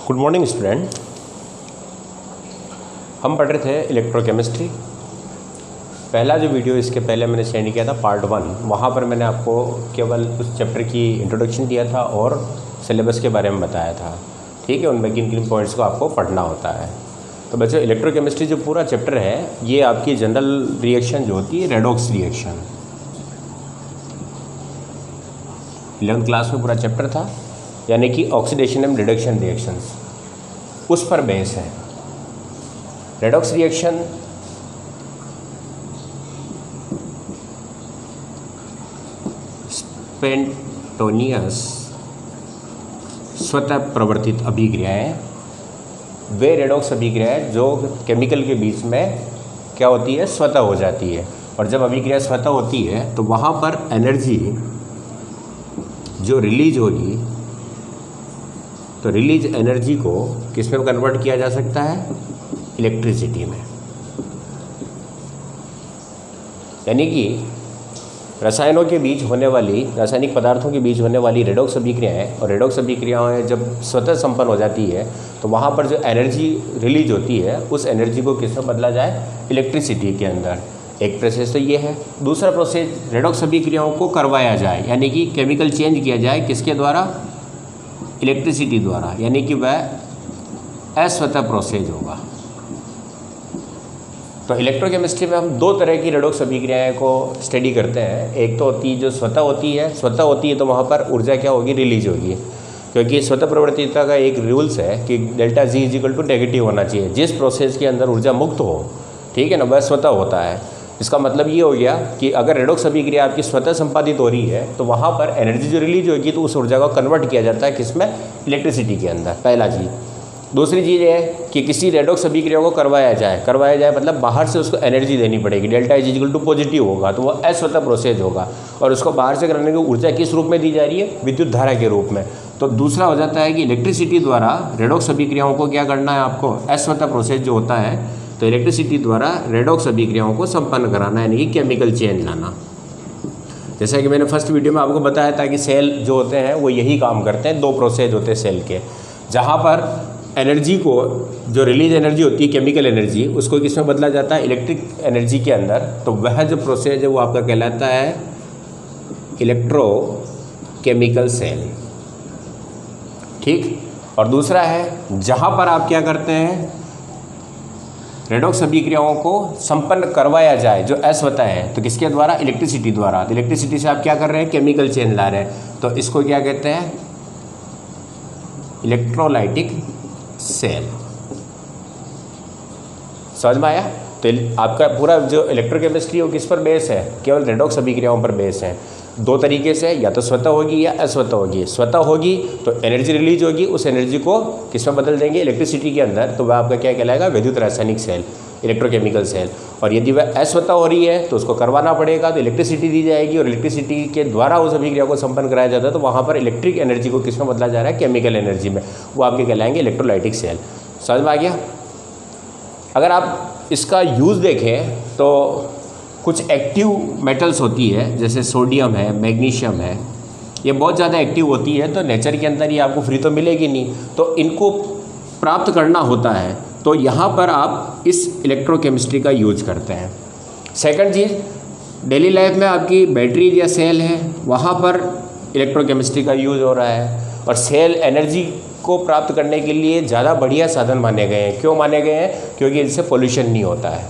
Good morning student. हम पढ़ रहे थे इलेक्ट्रोकेमिस्ट्री। पहला जो वीडियो इसके पहले मैंने सेंड किया था पार्ट 1, वहाँ पर मैंने आपको केवल उस चैप्टर की इंट्रोडक्शन दिया था और सिलेबस के बारे में बताया था। ठीक है, उनमें किन किन पॉइंट्स को आपको पढ़ना होता है। तो बच्चों, इलेक्ट्रोकेमिस्ट्री जो पूरा चैप्टर है ये आपकी जनरल रिएक्शन जो होती है रेडॉक्स रिएक्शन, 11th क्लास में पूरा चैप्टर था, यानी कि ऑक्सीडेशन एंड रिडक्शन रिएक्शंस, उस पर बेस है। रेडॉक्स रिएक्शन स्पॉन्टेनियस स्वतः प्रवर्तित अभिक्रियाएं, वे रेडॉक्स अभिक्रियाएं जो केमिकल के बीच में क्या होती है, स्वतः हो जाती है। और जब अभिक्रिया स्वतः होती है तो वहाँ पर एनर्जी जो रिलीज होगी, तो रिलीज एनर्जी को किस में कन्वर्ट किया जा सकता है, इलेक्ट्रिसिटी में। यानी कि रसायनों के बीच होने वाली, रासायनिक पदार्थों के बीच होने वाली रेडॉक्स अभिक्रियाएं, और रेडॉक्स अभिक्रियाएं जब स्वतः संपन्न हो जाती है तो वहाँ पर जो एनर्जी रिलीज होती है उस एनर्जी को किस में बदला जाए, इलेक्ट्रिसिटी के अंदर। एक प्रोसेस तो ये है। दूसरा प्रोसेस रेडॉक्स अभिक्रियाओं को करवाया जाए, यानी कि केमिकल चेंज किया जाए, किसके द्वारा, इलेक्ट्रिसिटी द्वारा, यानी कि वह अस्वतः प्रोसेस होगा। तो इलेक्ट्रोकेमिस्ट्री में हम दो तरह की रेडॉक्स अभिक्रियाएं को स्टडी करते हैं। एक तो होती है जो स्वतः होती है, स्वतः होती है तो वहाँ पर ऊर्जा क्या होगी, रिलीज होगी, क्योंकि स्वतः प्रवर्तिता का एक रूल्स है कि delta G is equal to negative होना चाहिए। जिस प्रोसेस के अंदर ऊर्जा मुक्त हो, ठीक है ना, वह स्वतः होता है। इसका मतलब ये हो गया कि अगर रेडॉक्स अभिक्रिया आपकी स्वतः संपादित हो रही है तो वहाँ पर एनर्जी जो रिलीज होगी तो उस ऊर्जा को कन्वर्ट किया जाता है किसमें, इलेक्ट्रिसिटी के अंदर, पहला चीज़। दूसरी चीज़ है कि किसी रेडॉक्स अभिक्रिया को करवाया जाए मतलब बाहर से उसको एनर्जी देनी पड़ेगी, delta is equal to positive होगा तो वह अस्वतः प्रोसेस होगा, और उसको बाहर से करने की ऊर्जा किस रूप में दी जा रही है, विद्युत धारा के रूप में। तो दूसरा हो जाता है कि इलेक्ट्रिसिटी द्वारा रेडॉक्स अभिक्रियाओं को क्या करना है आपको, अस्वतः प्रोसेस जो होता है, तो इलेक्ट्रिसिटी द्वारा रेडॉक्स अभिक्रियाओं को संपन्न कराना, यानी कि केमिकल चेंज लाना। जैसा कि मैंने फर्स्ट वीडियो में आपको बताया था कि सेल जो होते हैं वो यही काम करते हैं। दो प्रोसेस होते हैं सेल के, जहाँ पर एनर्जी को, जो रिलीज एनर्जी होती है केमिकल एनर्जी, उसको किस में बदला जाता है, इलेक्ट्रिक एनर्जी के अंदर। तो वह जो प्रोसेस है वो आपका कहलाता है इलेक्ट्रोकेमिकल सेल, ठीक। और दूसरा है जहाँ पर आप क्या करते हैं, रेडॉक्स अभिक्रियाओं को संपन्न करवाया जाए जो अस्वतः है, तो किसके द्वारा, इलेक्ट्रिसिटी द्वारा। तो इलेक्ट्रिसिटी से आप क्या कर रहे हैं, केमिकल चेंज ला रहे हैं, तो इसको क्या कहते हैं, इलेक्ट्रोलाइटिक सेल। समझ में आया? तो आपका पूरा जो इलेक्ट्रोकेमिस्ट्री वो किस पर बेस है, केवल रेडॉक्स अभिक्रियाओं पर बेस है। दो तरीके से, या तो स्वतः होगी या अस्वतः होगी। स्वतः होगी तो एनर्जी रिलीज होगी, उस एनर्जी को किस में बदल देंगे, इलेक्ट्रिसिटी के अंदर, तो वह आपका क्या कहलाएगा, विद्युत रासायनिक सेल, इलेक्ट्रोकेमिकल सेल। और यदि वह अस्वतः हो रही है तो उसको करवाना पड़ेगा, तो इलेक्ट्रिसिटी दी जाएगी, और इलेक्ट्रिसिटी के द्वारा उस अभिक्रिया को संपन्न कराया जाता है, तो वहाँ पर इलेक्ट्रिक एनर्जी को किस में बदला जा रहा है, केमिकल एनर्जी में, वो आपके कहलाएंगे इलेक्ट्रोलाइटिक सेल। समझ में आ गया? अगर आप इसका यूज़ देखें तो कुछ एक्टिव मेटल्स होती है, जैसे सोडियम है, मैग्नीशियम है, ये बहुत ज़्यादा एक्टिव होती है, तो नेचर के अंदर ये आपको फ्री तो मिलेगी नहीं, तो इनको प्राप्त करना होता है, तो यहाँ पर आप इस इलेक्ट्रोकेमिस्ट्री का यूज करते हैं। सेकंड चीज़, डेली लाइफ में आपकी बैटरीज या सेल है, वहाँ पर इलेक्ट्रोकेमिस्ट्री का यूज़ हो रहा है, और सेल एनर्जी को प्राप्त करने के लिए ज़्यादा बढ़िया साधन माने गए हैं। क्यों माने गए हैं? क्योंकि इससे पोल्यूशन नहीं होता है,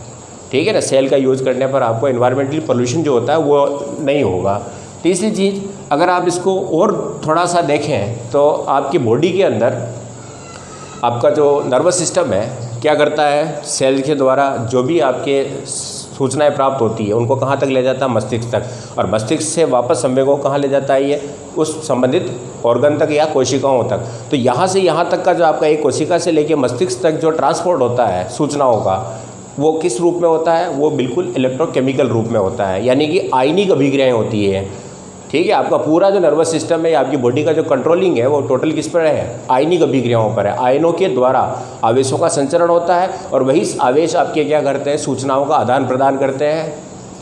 ठीक है ना। सेल का यूज़ करने पर आपको एनवायरमेंटली पोल्यूशन जो होता है वो नहीं होगा। तीसरी चीज़, अगर आप इसको और थोड़ा सा देखें तो आपकी बॉडी के अंदर आपका जो नर्वस सिस्टम है क्या करता है, सेल के द्वारा जो भी आपके सूचनाएं प्राप्त होती है उनको कहाँ तक ले जाता है, मस्तिष्क तक, और मस्तिष्क से वापस संवेगों को कहाँ ले जाता है, ये उस संबंधित ऑर्गन तक या कोशिकाओं तक। तो यहाँ से यहाँ तक का जो आपका एक कोशिका से लेके मस्तिष्क तक जो ट्रांसपोर्ट होता है सूचनाओं का, वो किस रूप में होता है, वो बिल्कुल इलेक्ट्रोकेमिकल रूप में होता है, यानी कि आयनिक अभिक्रियाएं होती है, ठीक है। आपका पूरा जो नर्वस सिस्टम है, आपकी बॉडी का जो कंट्रोलिंग है वो टोटल किस पर है, आयनिक अभिक्रियाओं पर है। आयनों के द्वारा आवेशों का संचरण होता है, और वही आवेश आपके क्या करते हैं, सूचनाओं का आदान प्रदान करते हैं।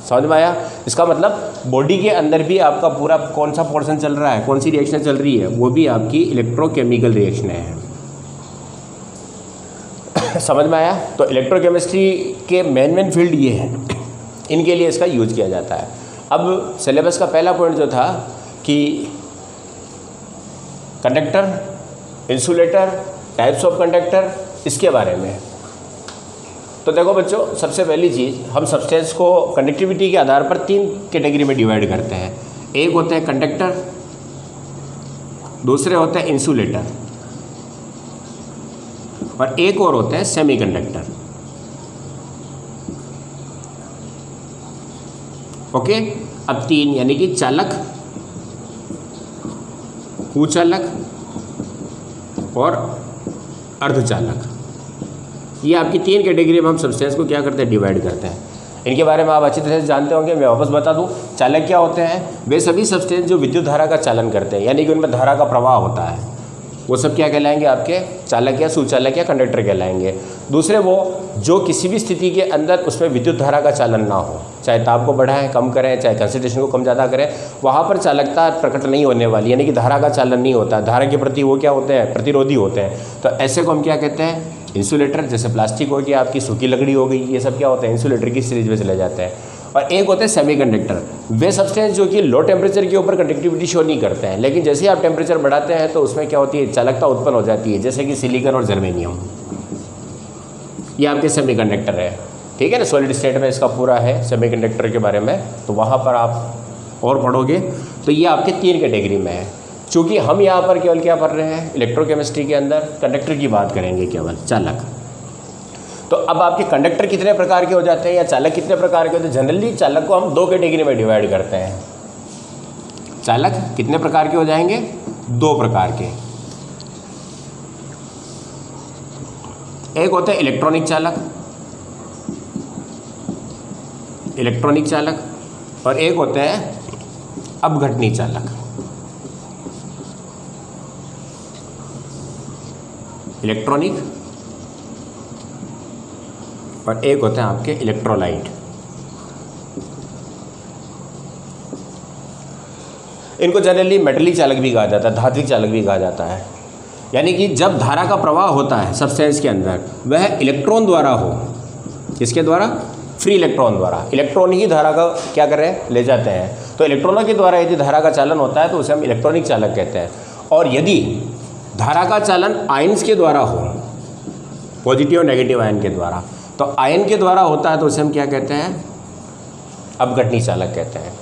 समझ में आया? इसका मतलब बॉडी के अंदर भी आपका पूरा कौन सा पोर्शन चल रहा है, कौन सी रिएक्शन चल रही है, वो भी आपकी इलेक्ट्रोकेमिकल रिएक्शन है। समझ में आया? तो इलेक्ट्रोकेमिस्ट्री के मेन फील्ड ये है, इनके लिए इसका यूज किया जाता है। अब सिलेबस का पहला पॉइंट जो था कि conductor, insulator, types of conductor, इसके बारे में। तो देखो बच्चों, सबसे पहली चीज़, हम सब्सटेंस को कंडक्टिविटी के आधार पर 3 कैटेगरी में डिवाइड करते हैं। एक होते हैं कंडक्टर, दूसरे होते हैं इंसुलेटर, और एक और होते हैं सेमीकंडक्टर। ओके, अब 3 यानी कि चालक, कुचालक और अर्धचालक, ये आपकी 3 कैटेगरी में हम सब्सटेंस को क्या करते हैं, डिवाइड करते हैं। इनके बारे में आप अच्छी तरह से जानते होंगे, मैं वापस बता दूं। चालक क्या होते हैं? वे सभी सब्सटेंस जो विद्युत धारा का चालन करते हैं, यानी कि उनमें धारा का प्रवाह होता है, वो सब क्या कहलाएंगे? आपके चालक या सुचालक या कंडक्टर कहलाएंगे। दूसरे वो जो किसी भी स्थिति के अंदर उसमें विद्युत धारा का चालन ना हो, चाहे ताप को बढ़ाएं, कम करें, चाहे कंसंट्रेशन को कम ज़्यादा करें, वहाँ पर चालकता प्रकट नहीं होने वाली, यानी कि धारा का चालन नहीं होता। धारा के प्रति वो क्या होते हैं? प्रतिरोधी होते हैं। तो ऐसे को हम क्या कहते हैं? इंसुलेटर। जैसे प्लास्टिक हो गया, आपकी सूखी लकड़ी हो गई, ये सब क्या होते हैं? इंसुलेटर की सीरीज में चले जाते हैं। और एक होते हैं सेमीकंडक्टर, वे सब्सटेंस जो कि लो टेम्परेचर के ऊपर कंडक्टिविटी शो नहीं करते हैं, लेकिन जैसे ही आप टेम्परेचर बढ़ाते हैं तो उसमें क्या होती है? चालकता उत्पन्न हो जाती है, जैसे कि सिलिकॉन और जर्मेनियम। ये आपके सेमीकंडक्टर है, ठीक है ना। सॉलिड स्टेट में इसका पूरा है सेमीकंडक्टर के बारे में, तो वहाँ पर आप और पढ़ोगे। तो ये आपके 3 कैटेगरी में है। चूँकि हम यहाँ पर केवल क्या पढ़ रहे हैं, इलेक्ट्रोकेमिस्ट्री के अंदर कंडक्टर की बात करेंगे, केवल चालक। तो अब आपके कंडक्टर कितने प्रकार के हो जाते हैं या चालक कितने प्रकार के होते हैं? जनरली चालक को हम 2 कैटेगरी में डिवाइड करते हैं। चालक कितने प्रकार के हो जाएंगे? 2 प्रकार के। एक होते हैं इलेक्ट्रॉनिक चालक, इलेक्ट्रॉनिक चालक, और एक होते हैं अपघटनी चालक, इलेक्ट्रॉनिक, और एक होते हैं आपके इलेक्ट्रोलाइट। इनको जनरली मेटली चालक भी कहा जाता है, धात्विक चालक भी कहा जाता है। यानी कि जब धारा का प्रवाह होता है सब्सटेंस के अंदर, वह इलेक्ट्रॉन द्वारा हो। किसके द्वारा? फ्री इलेक्ट्रॉन द्वारा। इलेक्ट्रॉन ही धारा का क्या कर रहे हैं? ले जाते हैं। तो इलेक्ट्रॉनों के द्वारा यदि धारा का चालन होता है तो उसे हम इलेक्ट्रॉनिक चालक कहते हैं। और यदि धारा का चालन आयन्स के द्वारा हो, पॉजिटिव और नेगेटिव आयन के द्वारा, तो आयन के द्वारा होता है तो उसे हम क्या कहते हैं? अपघटनी चालक कहते हैं।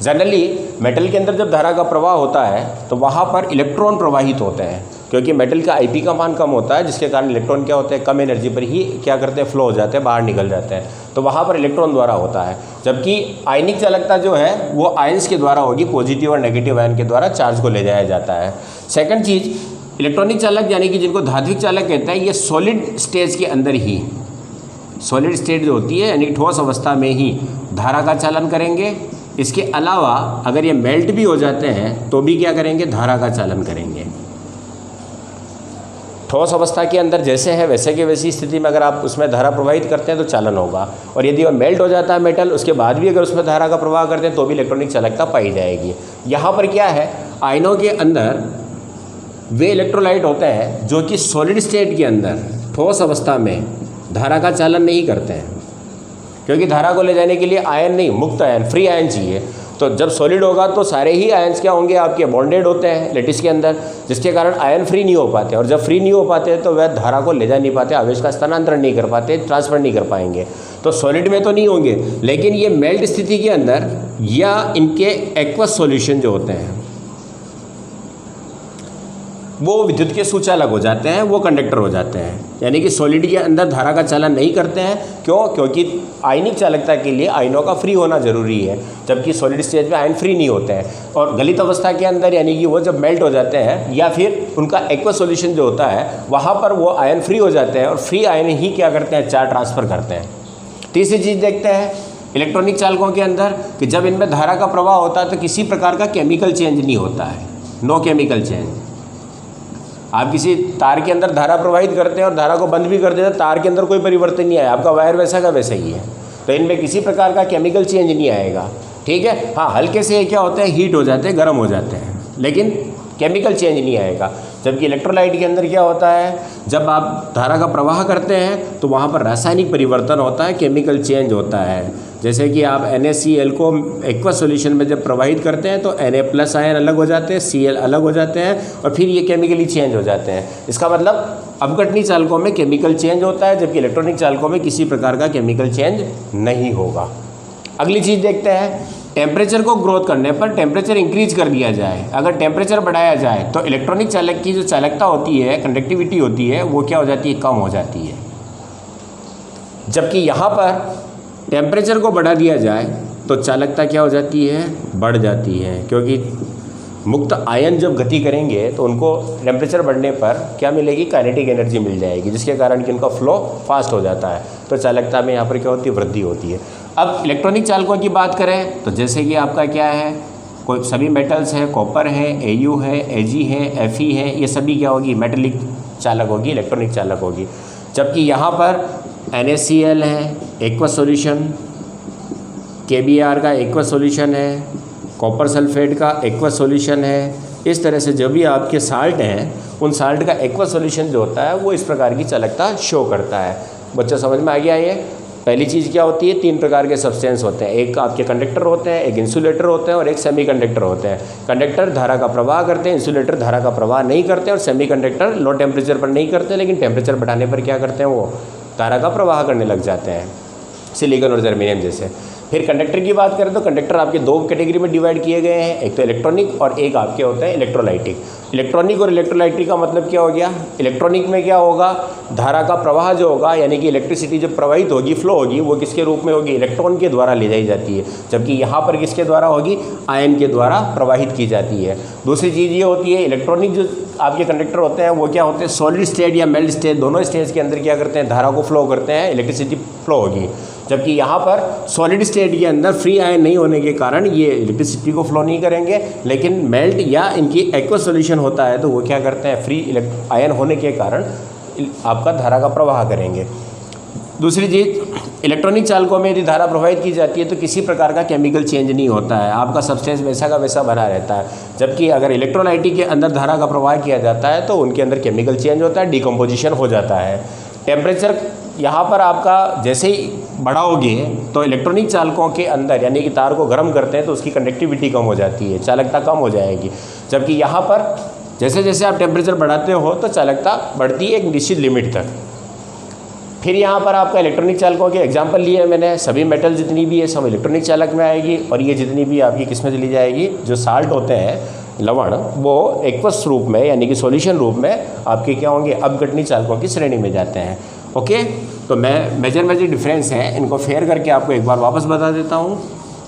जनरली मेटल के अंदर जब धारा का प्रवाह होता है तो वहाँ पर इलेक्ट्रॉन प्रवाहित होते हैं, क्योंकि मेटल का आईपी का मान कम होता है, जिसके कारण इलेक्ट्रॉन क्या होते हैं? कम एनर्जी पर ही क्या करते हैं? फ्लो हो जाते हैं, बाहर निकल जाते हैं। तो वहाँ पर इलेक्ट्रॉन द्वारा होता है। जबकि आयनिक चालकता जो है वो आयन्स के द्वारा होगी, पॉजिटिव और नेगेटिव आयन के द्वारा चार्ज को ले जाया जाता है। सेकंड चीज़, इलेक्ट्रॉनिक चालक यानी कि जिनको धात्विक चालक कहते हैं, ये सॉलिड स्टेज के अंदर ही, सॉलिड स्टेट जो होती है यानी ठोस अवस्था में ही धारा का चालन करेंगे। इसके अलावा अगर ये मेल्ट भी हो जाते हैं तो भी क्या करेंगे? धारा का चालन करेंगे। ठोस अवस्था के अंदर जैसे है वैसे के वैसी स्थिति में अगर आप उसमें धारा प्रवाहित करते हैं तो चालन होगा, और यदि वो मेल्ट हो जाता है मेटल, उसके बाद भी अगर उसमें धारा का प्रवाह करते हैं तो भी इलेक्ट्रॉनिक चालकता पाई जाएगी। यहाँ पर क्या है? आयनों के अंदर वे इलेक्ट्रोलाइट होते हैं जो कि सॉलिड स्टेट के अंदर ठोस अवस्था में धारा का चालन नहीं करते हैं, क्योंकि धारा को ले जाने के लिए आयन नहीं, मुक्त आयन, फ्री आयन चाहिए। तो जब सॉलिड होगा तो सारे ही आयन्स क्या होंगे? आपके बॉन्डेड होते हैं लेटिस के अंदर, जिसके कारण आयन फ्री नहीं हो पाते, और जब फ्री नहीं हो पाते तो वह धारा को ले जा नहीं पाते, आवेश का स्थानांतरण नहीं कर पाते, ट्रांसफर नहीं कर पाएंगे। तो सॉलिड में तो नहीं होंगे, लेकिन ये मेल्ट स्थिति के अंदर या इनके एक्वस सॉल्यूशन जो होते हैं वो विद्युत के सुचालक हो जाते हैं, वो कंडक्टर हो जाते हैं। यानी कि सॉलिड के अंदर धारा का चालन नहीं करते हैं। क्यों? क्योंकि आयनिक चालकता के लिए आयनों का फ्री होना जरूरी है, जबकि सॉलिड स्टेज में आयन फ्री नहीं होते हैं। और गलित अवस्था के अंदर यानी कि वो जब मेल्ट हो जाते हैं या फिर उनका एक्वस सॉल्यूशन जो होता है वहाँ पर वो आयन फ्री हो जाते हैं, और फ्री आयन ही क्या करते हैं? चार्ज ट्रांसफ़र करते हैं। तीसरी चीज़ देखते हैं इलेक्ट्रॉनिक चालकों के अंदर कि जब इनमें धारा का प्रवाह होता है तो किसी प्रकार का केमिकल चेंज नहीं होता है, नो केमिकल चेंज। आप किसी तार के अंदर धारा प्रवाहित करते हैं और धारा को बंद भी कर देते हैं, तार के अंदर कोई परिवर्तन नहीं आया, आपका वायर वैसा का वैसा ही है। तो इनमें किसी प्रकार का केमिकल चेंज नहीं आएगा, ठीक है। हाँ, हल्के से क्या होते हैं? हीट हो जाते हैं, गर्म हो जाते हैं, लेकिन केमिकल चेंज नहीं आएगा। जबकि इलेक्ट्रोलाइट के अंदर क्या होता है, जब आप धारा का प्रवाह करते हैं तो वहाँ पर रासायनिक परिवर्तन होता है, केमिकल चेंज होता है। जैसे कि आप NaCl को एक्वा सॉल्यूशन में जब प्रवाहित करते हैं तो Na+ आयन अलग हो जाते हैं, Cl अलग हो जाते हैं और फिर ये केमिकली चेंज हो जाते हैं। इसका मतलब अपघटनी चालकों में केमिकल चेंज होता है, जबकि इलेक्ट्रॉनिक चालकों में किसी प्रकार का केमिकल चेंज नहीं होगा। अगली चीज़ देखते हैं, टेम्परेचर को ग्रोथ करने पर टेम्परेचर इंक्रीज कर दिया जाए। अगर टेम्परेचर बढ़ाया जाए तो इलेक्ट्रॉनिक चालक की जो चालकता होती है, कंडक्टिविटी होती है, वो क्या हो जाती है, कम हो जाती है। जबकि यहाँ पर टेम्परेचर को बढ़ा दिया जाए तो चालकता क्या हो जाती है, बढ़ जाती है, क्योंकि मुक्त आयन जब गति करेंगे तो उनको टेम्परेचर बढ़ने पर क्या मिलेगी, काइनेटिक एनर्जी मिल जाएगी, जिसके कारण कि उनका फ्लो फास्ट हो जाता है। तो चालकता में यहाँ पर क्या होती है, वृद्धि होती है। अब इलेक्ट्रॉनिक चालकों की बात करें तो जैसे कि आपका क्या है, कोई सभी मेटल्स है, कॉपर है, Au है, Ag है, Fe है, ये सभी क्या होगी, मेटेलिक चालक होगी, इलेक्ट्रॉनिक चालक होगी। जबकि यहाँ पर NaCl है, एक्वा सॉल्यूशन, KBr का एक्वा सॉल्यूशन है, कॉपर सल्फेट का एक्वा सॉल्यूशन है। इस तरह से जो भी आपके साल्ट हैं, उन साल्ट का एक्वा सॉल्यूशन जो होता है वो इस प्रकार की चालकता शो करता है। बच्चों समझ में आ गया ये? पहली चीज़ क्या होती है, 3 प्रकार के सब्सटेंस होते हैं, एक आपके कंडक्टर होते हैं, एक इंसुलेटर होते हैं और एक सेमीकंडक्टर होते हैं। कंडक्टर धारा का प्रवाह करते हैं, इंसुलेटर धारा का प्रवाह नहीं करते और सेमीकंडक्टर लो टेम्परेचर पर नहीं करते, लेकिन टेम्परेचर बढ़ाने पर क्या करते हैं, वो धारा का प्रवाह करने लग जाते हैं, सिलिकॉन और जर्मेनियम जैसे। फिर कंडक्टर की बात करें तो कंडक्टर आपके 2 कैटेगरी में डिवाइड किए गए हैं, एक तो इलेक्ट्रॉनिक और एक आपके होते हैं इलेक्ट्रोलाइटिक। इलेक्ट्रॉनिक और इलेक्ट्रोलाइटिक का मतलब क्या हो गया, इलेक्ट्रॉनिक में क्या होगा, धारा का प्रवाह जो होगा, यानी कि इलेक्ट्रिसिटी जो प्रवाहित होगी, फ्लो होगी, वो किसके रूप में होगी, इलेक्ट्रॉन के द्वारा ले जाई जाती है। जबकि यहाँ पर किसके द्वारा होगी, आयन के द्वारा प्रवाहित की जाती है। दूसरी चीज़ ये होती है, इलेक्ट्रॉनिक जो आपके कंडक्टर होते हैं वो क्या होते हैं, सॉलिड स्टेट या मेल्ट स्टेट, दोनों स्टेज के अंदर क्या करते हैं, धारा को फ्लो करते हैं, इलेक्ट्रिसिटी फ्लो होगी। जबकि यहाँ पर सॉलिड स्टेट के अंदर फ्री आयन नहीं होने के कारण ये इलेक्ट्रिसिटी को फ्लो नहीं करेंगे, लेकिन मेल्ट या इनकी एक्वा सॉल्यूशन होता है तो वो क्या करते हैं, फ्री आयन होने के कारण आपका धारा का प्रवाह करेंगे। दूसरी चीज़, इलेक्ट्रॉनिक चालकों में यदि धारा प्रवाहित की जाती है तो किसी प्रकार का केमिकल चेंज नहीं होता है, आपका सब्सटेंस वैसा का वैसा बना रहता है। जबकि अगर इलेक्ट्रोलाइटिक के अंदर धारा का प्रवाह किया जाता है तो उनके अंदर केमिकल चेंज होता है, डिकम्पोजिशन हो जाता है। टेम्परेचर यहाँ पर आपका जैसे ही बढ़ाओगे तो इलेक्ट्रॉनिक चालकों के अंदर, यानी कि तार को गर्म करते हैं तो उसकी कंडक्टिविटी कम हो जाती है, चालकता कम हो जाएगी। जबकि यहाँ पर जैसे जैसे आप टेम्परेचर बढ़ाते हो तो चालकता बढ़ती है एक निश्चित लिमिट तक। फिर यहाँ पर आपका इलेक्ट्रॉनिक चालकों के एग्जांपल लिए मैंने, सभी मेटल जितनी भी है सब इलेक्ट्रॉनिक चालक में आएगी, और ये जितनी भी आपकी किस में चली जाएगी, जो साल्ट होते हैं, लवण, वो एक्वस रूप में यानी कि सॉल्यूशन रूप में आपके क्या होंगे, अपघटनी चालकों की श्रेणी में जाते हैं। ओके, तो मैं मेजर डिफरेंस हैं इनको फेयर करके आपको एक बार वापस बता देता हूँ।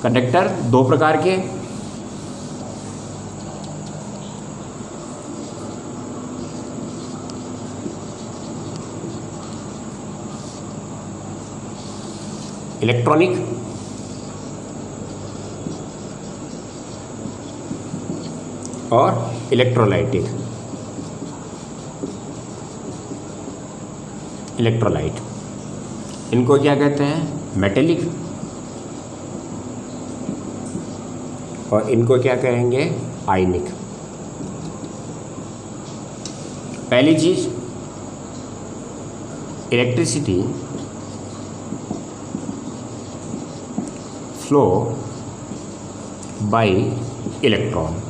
कंडक्टर 2 प्रकार के, इलेक्ट्रॉनिक और इलेक्ट्रोलाइटिक। इलेक्ट्रोलाइट इनको क्या कहते हैं, मेटेलिक, और इनको क्या कहेंगे, आयनिक। पहली चीज, इलेक्ट्रिसिटी फ्लो बाय इलेक्ट्रॉन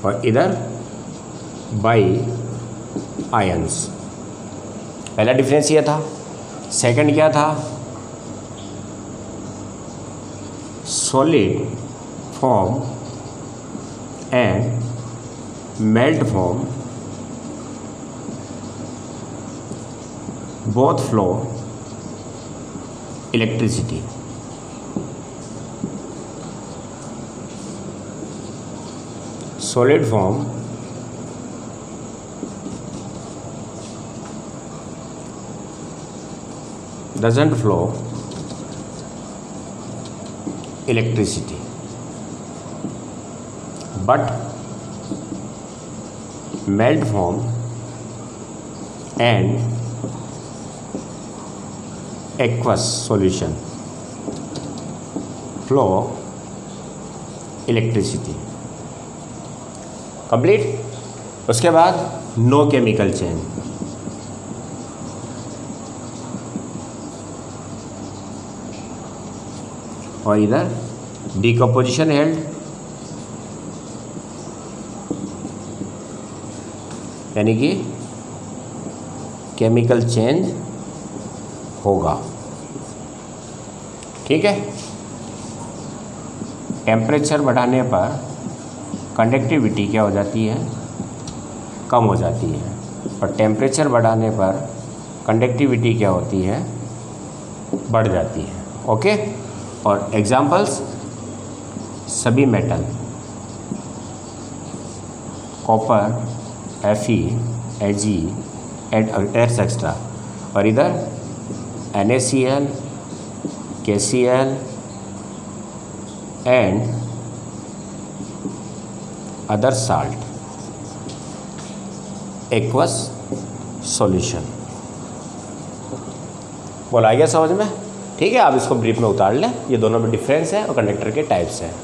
और इधर बाय आयंस। पहला डिफरेंस ये था। सेकंड क्या था, solid form and melt form both flow electricity. Solid form doesn't flow electricity, but melt form and aqueous solution flow electricity. Complete. उसके बाद नो केमिकल चेंज, और इधर डिकम्पोजिशन हेल्ड, यानी कि केमिकल चेंज होगा। ठीक है। टेम्परेचर बढ़ाने पर कंडक्टिविटी क्या हो जाती है, कम हो जाती है, और टेम्परेचर बढ़ाने पर कंडक्टिविटी क्या होती है, बढ़ जाती है। ओके। और एग्जांपल्स, सभी metal, copper, Fe, Ag etcetera, और इधर NaCl, KCl and other salt aqueous solution. बोला गया समझ में? ठीक है, आप इसको ब्रीफ में उतार लें। ये दोनों में डिफरेंस है और कंडक्टर के टाइप्स हैं।